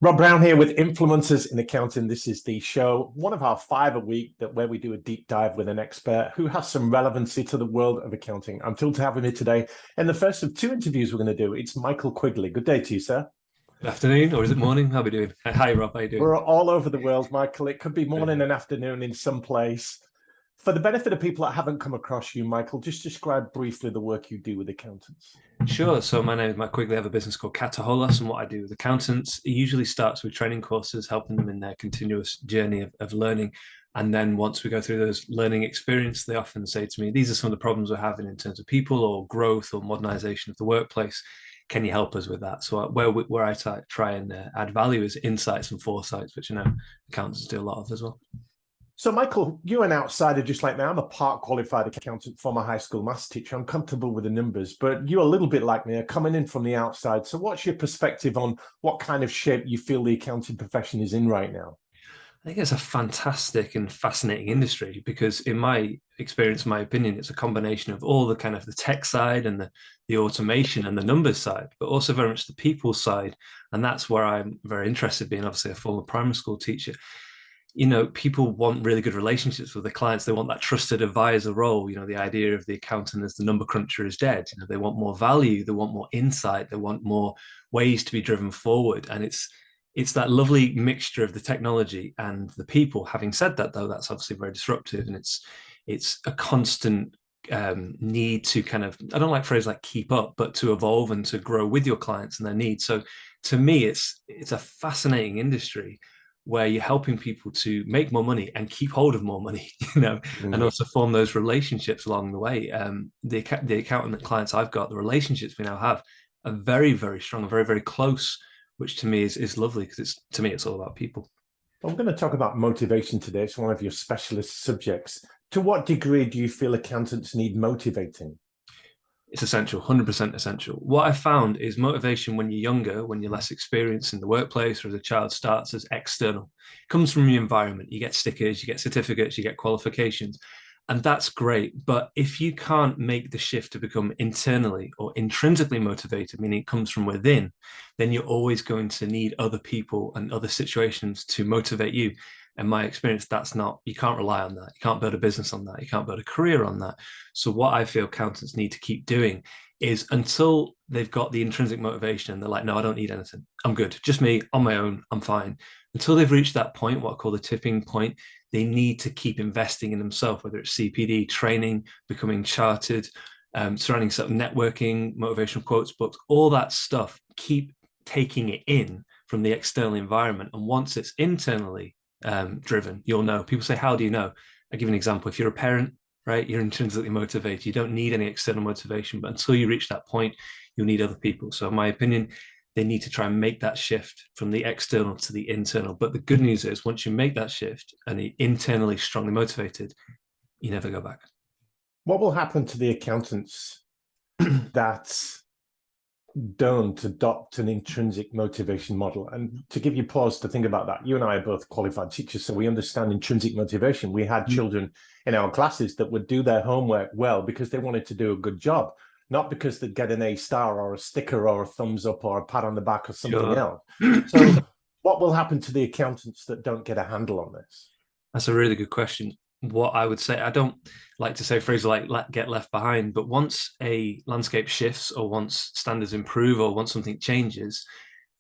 Rob Brown here with Influencers in Accounting. This is the show, one of our five a week, where we do a deep dive with an expert who has some relevancy to the world of accounting. I'm thrilled to have him here today. And the first of two interviews we're going to do, it's Michael Quigley. Good day to you, sir. Good afternoon, or is it morning? How are we doing? Hi, Rob. How are you doing? We're all over the world, Michael. It could be morning and afternoon in some place. For the benefit of people that haven't come across you, Michael, just describe briefly the work you do with accountants. Sure. So my name is Mike Quigley. I have a business called Kataholos, and what I do with accountants, it usually starts with training courses, helping them in their continuous journey of learning. And then once we go through those learning experience, they often say to me, these are some of the problems we're having in terms of people or growth or modernization of the workplace. Can you help us with that? So where I try and add value is insights and foresights, which I know accountants do a lot of as well. So, Michael, you're an outsider just like me. I'm a part qualified accountant, former high school maths teacher. I'm comfortable with the numbers, but you're a little bit like me, coming in from the outside. So what's your perspective on what kind of shape you feel the accounting profession is in right now? I think it's a fantastic and fascinating industry because, in my experience, my opinion, it's a combination of all the kind of the tech side and the automation and the numbers side, but also very much the people side. And that's where I'm very interested, being obviously a former primary school teacher. People want really good relationships with their clients. They want that trusted advisor role. The idea of the accountant as the number cruncher is dead. They want more value, they want more insight, they want more ways to be driven forward. And it's that lovely mixture of the technology and the people. Having said that, though, that's obviously very disruptive, and it's a constant need to kind of, I don't like phrase like keep up, but to evolve and to grow with your clients and their needs. So to me, it's a fascinating industry where you're helping people to make more money and keep hold of more money, and also form those relationships along the way. The accountant clients I've got, the relationships we now have are very, very strong, very, very close, which to me is lovely because to me, it's all about people. I'm going to talk about motivation today. It's one of your specialist subjects. To what degree do you feel accountants need motivating? It's essential, 100% essential. What I found is motivation when you're younger, when you're less experienced in the workplace or as a child, starts as external. It comes from your environment. You get stickers, you get certificates, you get qualifications, and that's great. But if you can't make the shift to become internally or intrinsically motivated, meaning it comes from within, then you're always going to need other people and other situations to motivate you. In my experience, you can't rely on that. You can't build a business on that. You can't build a career on that. So what I feel accountants need to keep doing is, until they've got the intrinsic motivation and they're like, no, I don't need anything. I'm good. Just me on my own. I'm fine. Until they've reached that point, what I call the tipping point, they need to keep investing in themselves, whether it's CPD, training, becoming chartered, surrounding stuff, networking, motivational quotes, books, all that stuff. Keep taking it in from the external environment. And once it's internally driven, you'll know. People say, how do you know? I give an example. If you're a parent, right, you're intrinsically motivated. You don't need any external motivation, but until you reach that point, you'll need other people. So in my opinion, they need to try and make that shift from the external to the internal. But the good news is, once you make that shift and you're internally strongly motivated, you never go back. What will happen to the accountants that don't adopt an intrinsic motivation model? And to give you pause to think about that, you and I are both qualified teachers, so we understand intrinsic motivation. We had children in our classes that would do their homework well because they wanted to do a good job, not because they'd get an A star or a sticker or a thumbs up or a pat on the back or something else. So what will happen to the accountants that don't get a handle on this? That's a really good question. What I would say, I don't like to say phrases like get left behind, but once a landscape shifts or once standards improve or once something changes,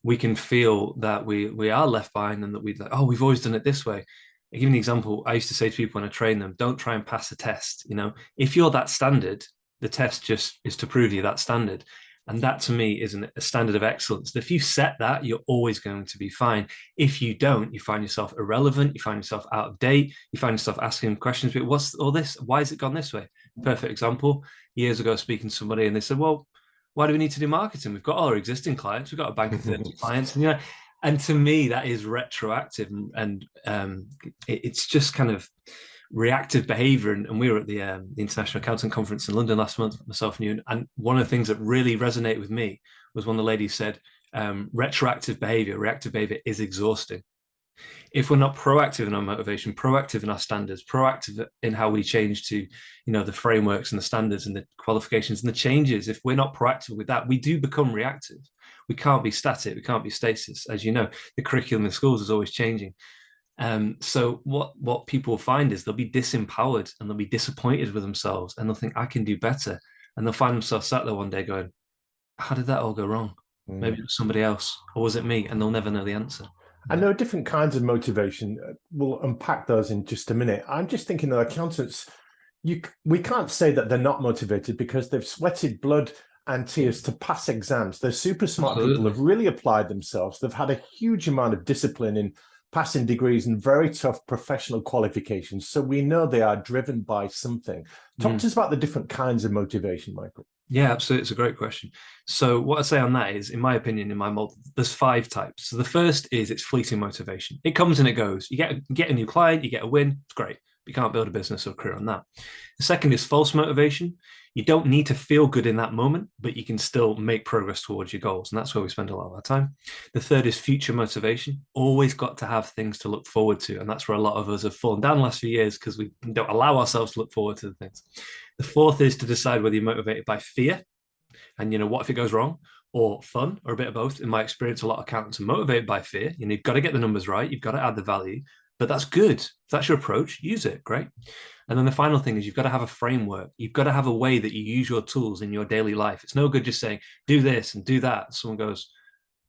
we can feel that we are left behind, and that we've always done it this way. I give you an example. I used to say to people when I train them, don't try and pass a test. If you're that standard, the test just is to prove you that standard. And that to me is a standard of excellence. If you set that, you're always going to be fine. If you don't, you find yourself irrelevant, you find yourself out of date, you find yourself asking questions, but what's all this? Why has it gone this way? Perfect example. Years ago, speaking to somebody and they said, well, why do we need to do marketing? We've got all our existing clients, we've got a bank of 30 clients. And to me, that is retroactive, and it's just kind of reactive behavior. And we were at the International Accountant Conference in London last month, myself and you. And one of the things that really resonated with me was when the lady said, reactive behavior is exhausting. If we're not proactive in our motivation, proactive in our standards, proactive in how we change to, the frameworks and the standards and the qualifications and the changes, if we're not proactive with that, we do become reactive. We can't be static. We can't be stasis. As you know, the curriculum in schools is always changing. So what people find is they'll be disempowered and they'll be disappointed with themselves and they'll think, I can do better. And they'll find themselves sat there one day going, how did that all go wrong? Maybe it was somebody else, or was it me? And they'll never know the answer. And there are different kinds of motivation. We'll unpack those in just a minute. I'm just thinking that accountants, we can't say that they're not motivated because they've sweated blood and tears to pass exams. They're super smart people who've really applied themselves. They've had a huge amount of discipline in passing degrees and very tough professional qualifications. So we know they are driven by something. Talk to us about the different kinds of motivation, Michael. Yeah, absolutely. It's a great question. So what I say on that is, in my opinion, in my model, there's 5 types. So the first is it's fleeting motivation. It comes and it goes. You get a new client, you get a win. It's great. But you can't build a business or a career on that. The second is false motivation. You don't need to feel good in that moment, but you can still make progress towards your goals. And that's where we spend a lot of our time. The third is future motivation. Always got to have things to look forward to. And that's where a lot of us have fallen down the last few years because we don't allow ourselves to look forward to the things. The fourth is to decide whether you're motivated by fear and, what if it goes wrong, or fun, or a bit of both. In my experience, a lot of accountants are motivated by fear. You've got to get the numbers right. You've got to add the value, but that's good. If that's your approach, use it. Great. And then the final thing is you've got to have a framework. You've got to have a way that you use your tools in your daily life. It's no good just saying, do this and do that. Someone goes,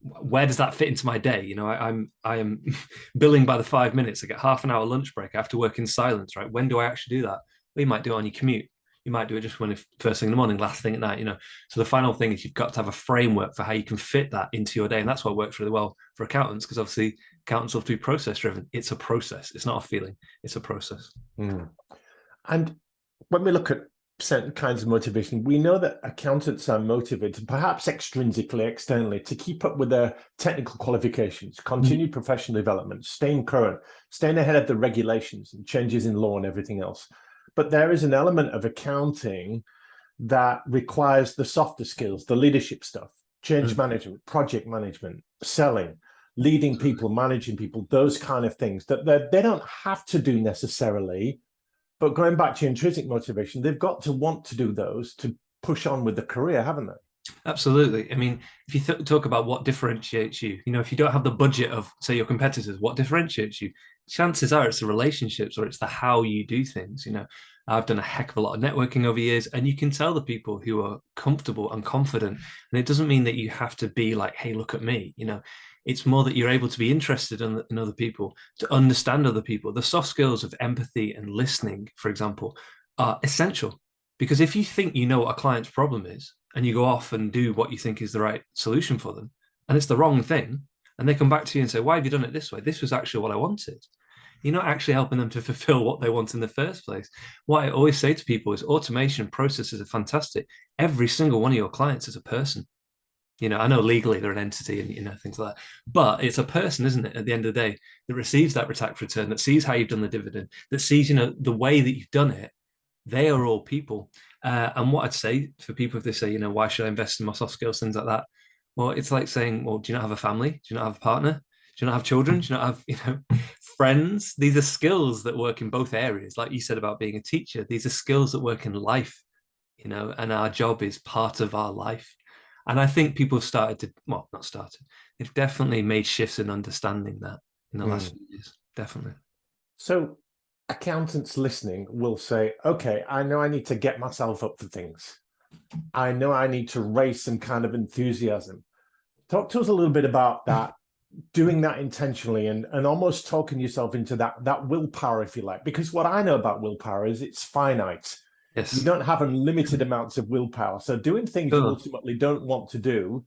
where does that fit into my day? I am billing by the 5 minutes. I get half an hour lunch break. I have to work in silence, right? When do I actually do that? Well, you might do it on your commute. You might do it just when first thing in the morning, last thing at night, So the final thing is you've got to have a framework for how you can fit that into your day. And that's what works really well for accountants, because obviously accountants have to be process driven. It's a process. It's not a feeling. It's a process. And when we look at certain kinds of motivation, we know that accountants are motivated, perhaps extrinsically, externally, to keep up with their technical qualifications, continue professional development, staying current, staying ahead of the regulations and changes in law and everything else. But there is an element of accounting that requires the softer skills, the leadership stuff, change management, project management, selling, leading people, managing people, those kind of things that they don't have to do necessarily. But going back to intrinsic motivation, they've got to want to do those to push on with the career, haven't they? Absolutely. I mean, if you talk about what differentiates you, if you don't have the budget of, say, your competitors, what differentiates you? Chances are it's the relationships or it's the how you do things. I've done a heck of a lot of networking over years, and you can tell the people who are comfortable and confident. And it doesn't mean that you have to be like, hey, look at me. It's more that you're able to be interested in other people, to understand other people. The soft skills of empathy and listening, for example, are essential. Because if you think you know what a client's problem is, and you go off and do what you think is the right solution for them, and it's the wrong thing, and they come back to you and say, why have you done it this way? This was actually what I wanted. You're not actually helping them to fulfill what they want in the first place. What I always say to people is automation processes are fantastic. Every single one of your clients is a person. I know legally they're an entity and things like that, but it's a person, isn't it, at the end of the day, that receives that tax return, that sees how you've done the dividend, that sees, the way that you've done it. They are all people. And what I'd say for people, if they say, why should I invest in my soft skills, things like that? Well, it's like saying, well, do you not have a family? Do you not have a partner? Do you not have children? Do you not have, friends? These are skills that work in both areas. Like you said about being a teacher, these are skills that work in life, and our job is part of our life. And I think people have they've definitely made shifts in understanding that in the last few years. Definitely. So accountants listening will say, okay, I know I need to get myself up for things. I know I need to raise some kind of enthusiasm. Talk to us a little bit about that, doing that intentionally and almost talking yourself into that willpower, if you like. Because what I know about willpower is it's finite. Yes. You don't have unlimited amounts of willpower. So doing things you ultimately don't want to do,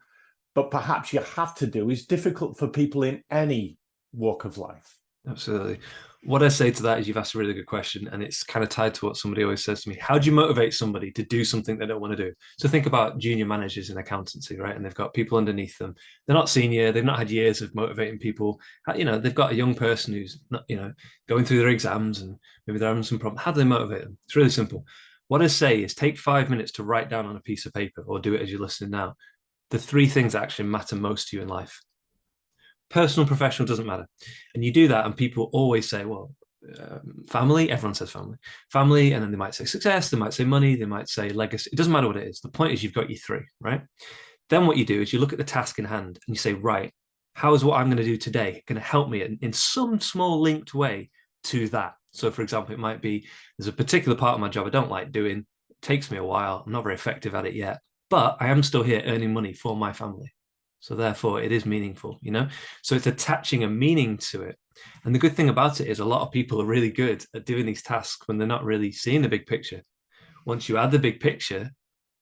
but perhaps you have to do, is difficult for people in any walk of life. Absolutely. What I say to that is you've asked a really good question, and it's kind of tied to what somebody always says to me. How do you motivate somebody to do something they don't want to do? So think about junior managers in accountancy, right? And they've got people underneath them. They're not senior. They've not had years of motivating people. They've got a young person who's not, going through their exams and maybe they're having some problem. How do they motivate them? It's really simple. What I say is take 5 minutes to write down on a piece of paper, or do it as you're listening now, the 3 things that actually matter most to you in life. Personal, professional, doesn't matter. And you do that, and people always say, well, family, everyone says family, and then they might say success, they might say money, they might say legacy. It doesn't matter what it is. The point is you've got your 3, right? Then what you do is you look at the task in hand and you say, right, how is what I'm going to do today going to help me in some small linked way to that? So, for example, it might be there's a particular part of my job I don't like doing. It takes me a while. I'm not very effective at it yet, but I am still here earning money for my family. So therefore, it is meaningful, you know? So it's attaching a meaning to it. And the good thing about it is a lot of people are really good at doing these tasks when they're not really seeing the big picture. Once you add the big picture,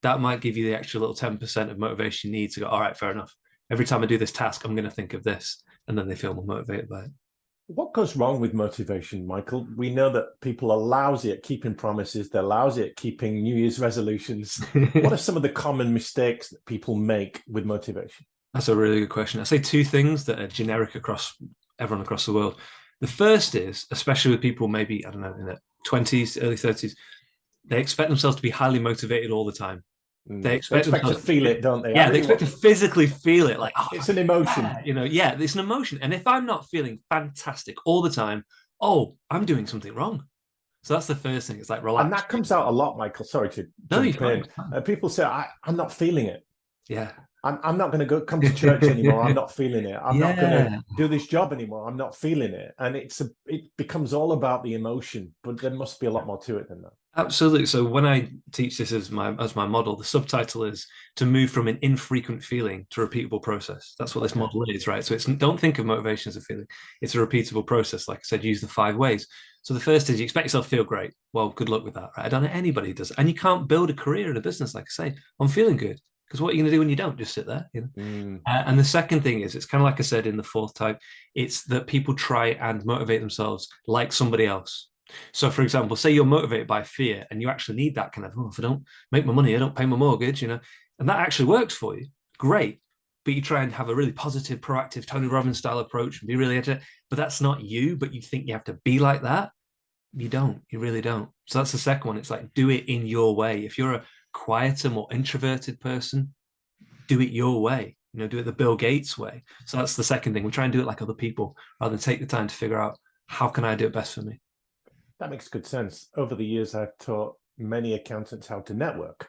that might give you the extra little 10% of motivation you need to go, all right, fair enough. Every time I do this task, I'm going to think of this. And then they feel more motivated by it. What goes wrong with motivation, Michael? We know that people are lousy at keeping promises. They're lousy at keeping New Year's resolutions. What are some of the common mistakes that people make with motivation? That's a really good question. I say two things that are generic across everyone across the world. The first is, especially with people maybe, I don't know, in their 20s, early 30s, they expect themselves to be highly motivated all the time. They expect to feel it, don't they? Yeah, they expect to physically feel it. Like, oh, it's an emotion. You know, yeah, it's an emotion. And if I'm not feeling fantastic all the time, oh, I'm doing something wrong. So that's the first thing. It's like relax. And that comes out a lot, Michael. Sorry to jump in. People say, I'm not feeling it. Yeah. I'm not going to come to church anymore. I'm not feeling it. I'm not going to do this job anymore. I'm not feeling it. And it becomes all about the emotion, but there must be a lot more to it than that. Absolutely. So when I teach this as my model, the subtitle is to move from an infrequent feeling to a repeatable process. That's what this model is, right? So don't think of motivation as a feeling. It's a repeatable process. Like I said, use the 5 ways. So the first is you expect yourself to feel great. Well, good luck with that, right? I don't know anybody does. And you can't build a career in a business, like I say, on feeling good. Because what are you going to do when you don't? Just sit there, you know? And the second thing is, it's kind of like I said in the 4th type, it's that people try and motivate themselves like somebody else. So, for example, say you're motivated by fear and you actually need that kind of, oh, if I don't make my money, I don't pay my mortgage, you know, and that actually works for you. Great. But you try and have a really positive, proactive, Tony Robbins style approach and be really into it. But that's not you, but you think you have to be like that. You don't. You really don't. So that's the second one. It's like, do it in your way. If you're a quieter, more introverted person, do it your way. You know, do it the Bill Gates way. So that's the second thing. We try and do it like other people rather than take the time to figure out how can I do it best for me. That makes good sense. Over the years, I've taught many accountants how to network.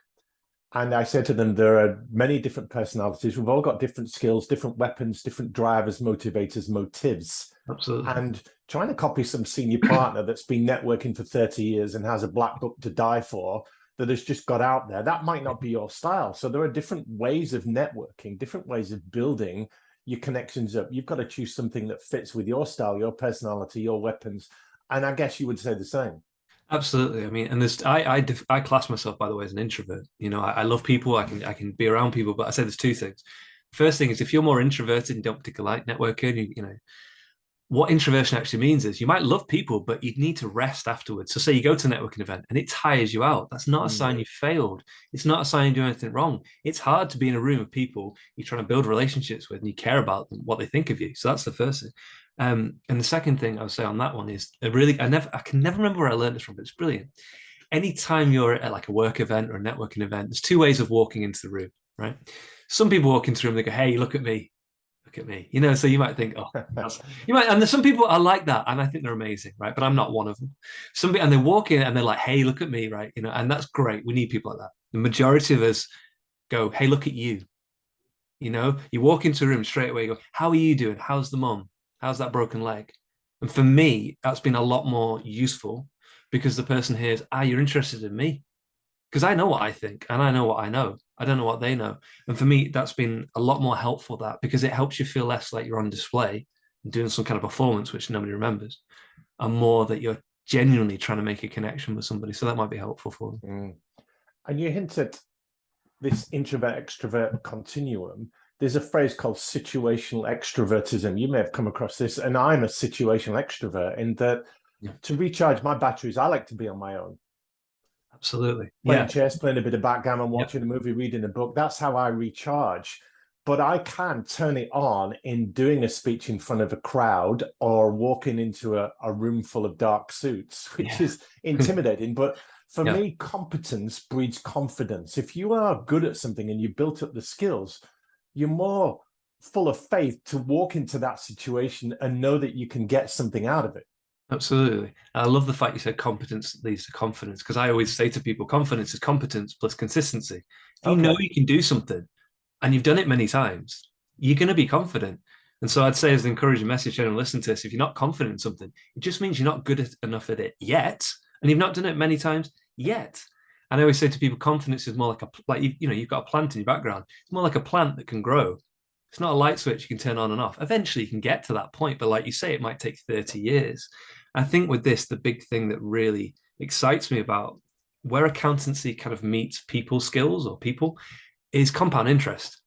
And I said to them, there are many different personalities. We've all got different skills, different weapons, different drivers, motivators, motives. Absolutely. And trying to copy some senior partner that's been networking for 30 years and has a black book to die for, that has just got out there, that might not be your style. So there are different ways of networking, different ways of building your connections up. You've got to choose something that fits with your style, your personality, your weapons. And I guess you would say the same. Absolutely. I mean, and this, I class myself, by the way, as an introvert. You know, I love people. I can be around people, but I say there's 2 things. First thing is if you're more introverted and don't particularly like networking, you know, what introversion actually means is you might love people, but you need to rest afterwards. So say you go to a networking event and it tires you out. That's not a sign you failed. It's not a sign you do anything wrong. It's hard to be in a room of people you're trying to build relationships with and you care about them, what they think of you. So that's the first thing. And the second thing I would say on that one is I can never remember where I learned this from, but it's brilliant. Anytime you're at like a work event or a networking event, there's 2 ways of walking into the room, right? Some people walk into the room, they go, hey, look at me. Look at me, you know. So you might think, oh, you might, and there's some people are like that, and I think they're amazing, right? But I'm not one of them. Somebody, and they walk in and they're like, "Hey, look at me," right? You know, and that's great. We need people like that. The majority of us go, "Hey, look at you." You know, you walk into a room straight away. You go, "How are you doing? How's the mum? How's that broken leg?" And for me, that's been a lot more useful because the person hears, "Ah, you're interested in me," because I know what I think and I know what I know. I don't know what they know. And for me, that's been a lot more helpful, that because it helps you feel less like you're on display and doing some kind of performance, which nobody remembers, and more that you're genuinely trying to make a connection with somebody. So that might be helpful for them. And you hinted this introvert extrovert continuum. There's a phrase called situational extrovertism. You may have come across this, and I'm a situational extrovert in that to recharge my batteries, I like to be on my own. Absolutely. Playing chess, playing a bit of backgammon, watching a movie, reading a book. That's how I recharge. But I can turn it on in doing a speech in front of a crowd or walking into a room full of dark suits, which is intimidating. But for me, competence breeds confidence. If you are good at something and you've built up the skills, you're more full of faith to walk into that situation and know that you can get something out of it. Absolutely. I love the fact you said competence leads to confidence, because I always say to people, confidence is competence plus consistency. If you know you can do something, and you've done it many times, you're going to be confident. And so I'd say, as an encouraging message to anyone listening to this, if you're not confident in something, it just means you're not good enough at it yet, and you've not done it many times yet. And I always say to people, confidence is more like you've got a plant in your background. It's more like a plant that can grow. It's not a light switch you can turn on and off. Eventually, you can get to that point, but like you say, it might take 30 years. I think with this, the big thing that really excites me about where accountancy kind of meets people skills or people is compound interest,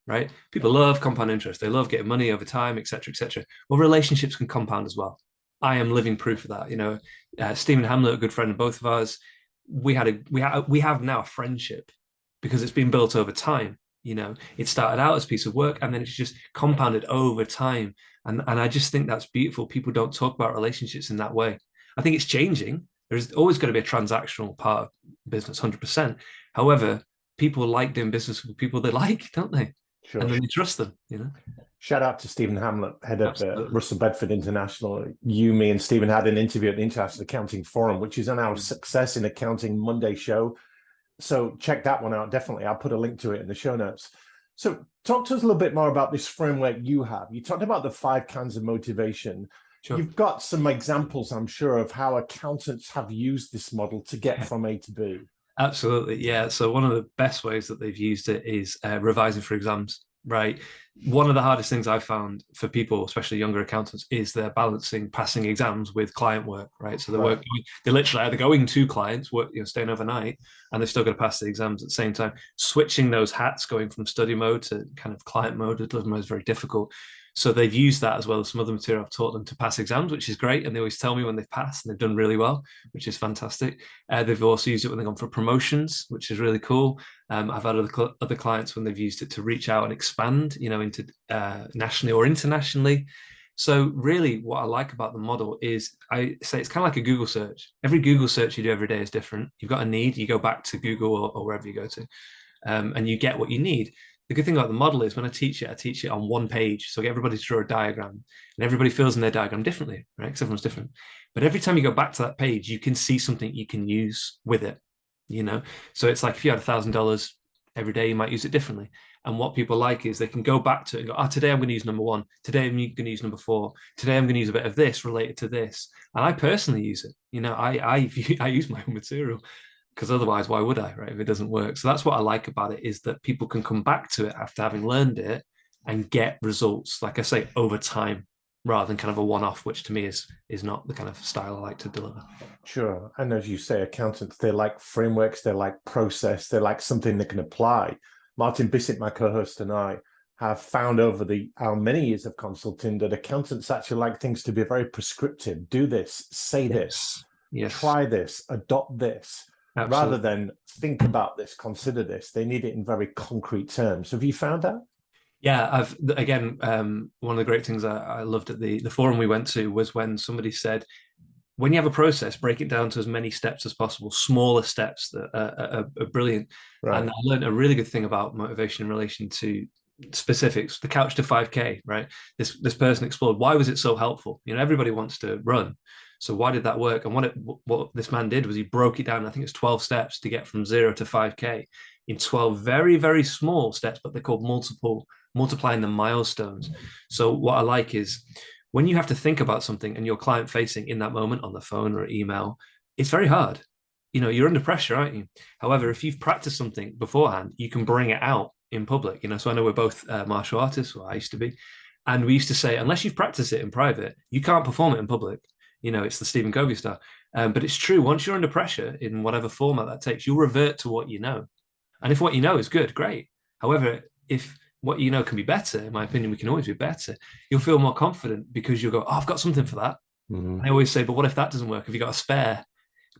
right? People love compound interest. They love getting money over time, et cetera, et cetera. Well, relationships can compound as well. I am living proof of that. Stephen Hamlet, a good friend of both of ours, we have now a friendship because it's been built over time. It started out as a piece of work and then it's just compounded over time. And I just think that's beautiful. People don't talk about relationships in that way. I think it's changing. There's always going to be a transactional part of business, 100%. However, people like doing business with people they like, don't they? Sure. And then they trust them, Shout out to Stephen Hamlet, head of Russell Bedford International. Me and Stephen had an interview at the International Accounting Forum, which is on our Success in Accounting Monday show. So check that one out. Definitely. I'll put a link to it in the show notes. So talk to us a little bit more about this framework you have. You talked about the 5 kinds of motivation. Sure. You've got some examples, I'm sure, of how accountants have used this model to get from A to B. Absolutely. Yeah. So one of the best ways that they've used it is revising for exams, right? One of the hardest things I've found for people, especially younger accountants, is they're balancing passing exams with client work, right? So they're literally either going to clients, staying overnight, and they've still got to pass the exams at the same time. Switching those hats, going from study mode to kind of client mode, delivery mode is very difficult. So they've used that as well as some other material. I've taught them to pass exams, which is great. And they always tell me when they've passed and they've done really well, which is fantastic. They've also used it when they've gone for promotions, which is really cool. I've had other clients when they've used it to reach out and expand, into nationally or internationally. So really what I like about the model is I say it's kind of like a Google search. Every Google search you do every day is different. You've got a need, you go back to Google or wherever you go to, and you get what you need. The good thing about the model is when I teach it on one page. So I get everybody to draw a diagram and everybody fills in their diagram differently, right? Because everyone's different. But every time you go back to that page, you can see something you can use with it, So it's like if you had $1,000 every day, you might use it differently. And what people like is they can go back to it and go, today I'm going to use number 1. Today I'm going to use number 4. Today I'm going to use a bit of this related to this. And I personally use it. I use my own material. Because otherwise, why would I, right? If it doesn't work. So that's what I like about it, is that people can come back to it after having learned it and get results, like I say, over time, rather than kind of a one-off, which to me is not the kind of style I like to deliver. Sure. And as you say, accountants, they like frameworks, they like process, they like something they can apply. Martin Bissett, my co-host, and I have found over our many years of consulting that accountants actually like things to be very prescriptive. Do this, say this, try this, adopt this. Absolutely. Rather than think about this, consider this. They need it in very concrete terms. Have you found that? Yeah, one of the great things I loved at the forum we went to was when somebody said, when you have a process, break it down to as many steps as possible, smaller steps that are brilliant. Right. And I learned a really good thing about motivation in relation to specifics, the couch to 5K, right? This person explored, why was it so helpful? Everybody wants to run. So why did that work? And what this man did was he broke it down. I think it's 12 steps to get from 0 to 5K in 12 very, very small steps, but they're called multiplying the milestones. So what I like is when you have to think about something and you're client facing in that moment on the phone or email, it's very hard. You're under pressure, aren't you? However, if you've practiced something beforehand, you can bring it out in public. So I know we're both martial artists, or I used to be. And we used to say, unless you've practiced it in private, you can't perform it in public. It's the Stephen Covey style. But it's true, once you're under pressure in whatever format that takes, you'll revert to what you know. And if what you know is good, great. However, if what you know can be better, in my opinion, we can always be better, you'll feel more confident because you'll go, I've got something for that. Mm-hmm. I always say, but what if that doesn't work? Have you got a spare?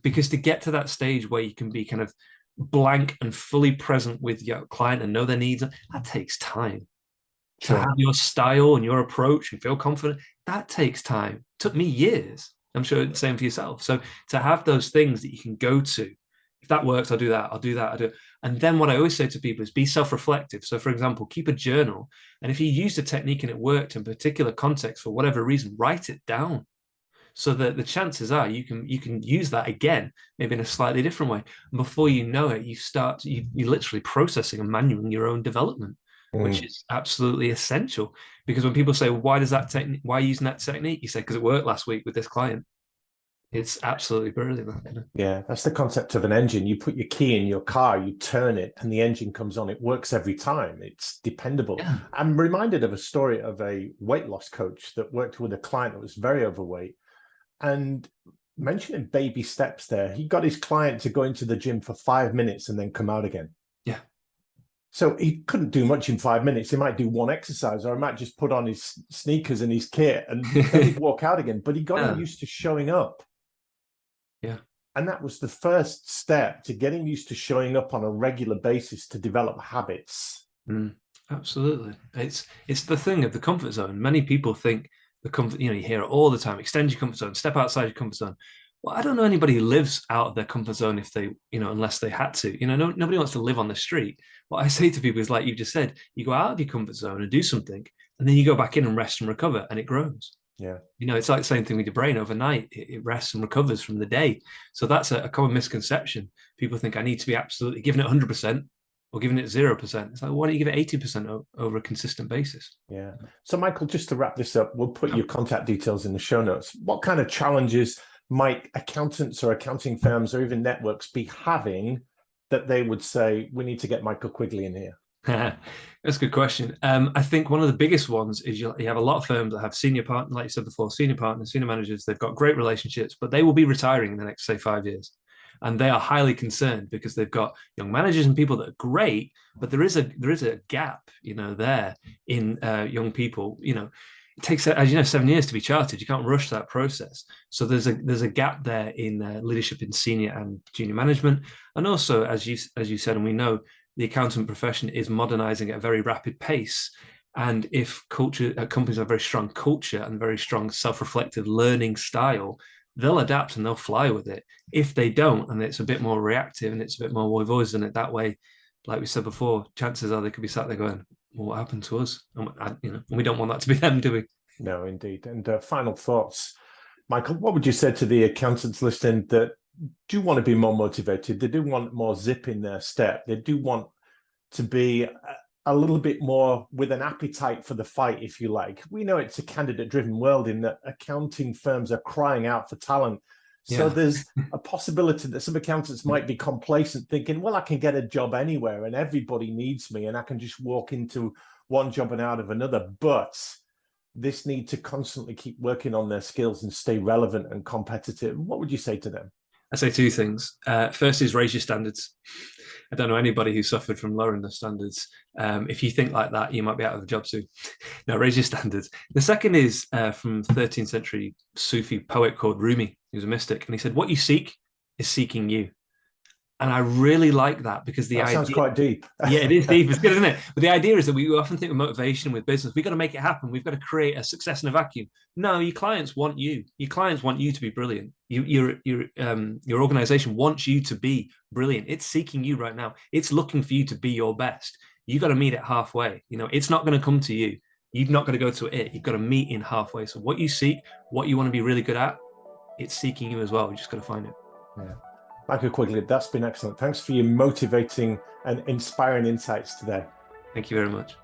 Because to get to that stage where you can be kind of blank and fully present with your client and know their needs, that takes time. Sure. To have your style and your approach and feel confident, that takes time. It took me years. I'm sure it's the same for yourself. So to have those things that you can go to, if that works, I'll do that. I'll do that. I'll do it. And then what I always say to people is be self-reflective. So for example, keep a journal. And if you used a technique and it worked in a particular context for whatever reason, write it down. So that the chances are you can use that again, maybe in a slightly different way. And before you know it, you're literally processing and manualing your own development. which is absolutely essential. Because when people say, why are you using that technique? You say, because it worked last week with this client. It's absolutely brilliant. Yeah, that's the concept of an engine. You put your key in your car, you turn it, and the engine comes on. It works every time. It's dependable. Yeah. I'm reminded of a story of a weight loss coach that worked with a client that was very overweight. And mentioning baby steps there, he got his client to go into the gym for 5 minutes and then come out again. Yeah. So he couldn't do much in 5 minutes. He might do one exercise, or he might just put on his sneakers and his kit and then he'd walk out again. But he got him used to showing up. Yeah. And that was the first step to getting used to showing up on a regular basis to develop habits. Absolutely. It's the thing of the comfort zone. Many people think the comfort, you hear it all the time, extend your comfort zone, step outside your comfort zone. Well, I don't know anybody who lives out of their comfort zone if they, unless they had to. Nobody wants to live on the street. What I say to people is, like you just said, you go out of your comfort zone and do something, and then you go back in and rest and recover, and it grows. Yeah. It's like the same thing with your brain overnight. It rests and recovers from the day. So that's a common misconception. People think I need to be absolutely giving it 100% or giving it 0%. It's like, why don't you give it 80% over a consistent basis? Yeah. So Michael, just to wrap this up, we'll put your contact details in the show notes. What kind of challenges might accountants or accounting firms or even networks be having that they would say, we need to get Michael Quigley in here? That's a good question. I think one of the biggest ones is you have a lot of firms that have senior partners, like you said before, senior partners, senior managers. They've got great relationships, but they will be retiring in the next, say, 5 years. And they are highly concerned because they've got young managers and people that are great, but there is a gap, there in young people. It takes, as you know, 7 years to be chartered. You can't rush that process. So there's a gap there in leadership in senior and junior management. And also, as you said, and we know, the accountant profession is modernizing at a very rapid pace. And if companies have very strong culture and very strong self-reflective learning style, they'll adapt and they'll fly with it. If they don't, and it's a bit more reactive and it's a bit more, we've always done it that way, like we said before, chances are they could be sat there going, well, what happened to us? And we don't want that to be them, do we? No, indeed. And final thoughts, Michael, what would you say to the accountants listening that do want to be more motivated? They do want more zip in their step. They do want to be a little bit more with an appetite for the fight, if you like. We know it's a candidate-driven world in that accounting firms are crying out for talent. So there's a possibility that some accountants might be complacent, thinking, well, I can get a job anywhere and everybody needs me and I can just walk into one job and out of another. But this need to constantly keep working on their skills and stay relevant and competitive. What would you say to them? I say two things. First is raise your standards. I don't know anybody who suffered from lowering the standards. If you think like that, you might be out of the job soon. No, raise your standards. The second is from 13th century Sufi poet called Rumi. He was a mystic. And he said, what you seek is seeking you. And I really like that because the idea sounds quite deep. Yeah, it is deep. It's good, isn't it? But the idea is that we often think of motivation with business. We've got to make it happen. We've got to create a success in a vacuum. No, your clients want you. Your clients want you to be brilliant. Your organization wants you to be brilliant. It's seeking you right now. It's looking for you to be your best. You've got to meet it halfway. It's not going to come to you. You've not got to go to it. You've got to meet in halfway. So what you seek, what you want to be really good at, it's seeking you as well. You just got to find it. Yeah. Michael Quigley, that's been excellent. Thanks for your motivating and inspiring insights today. Thank you very much.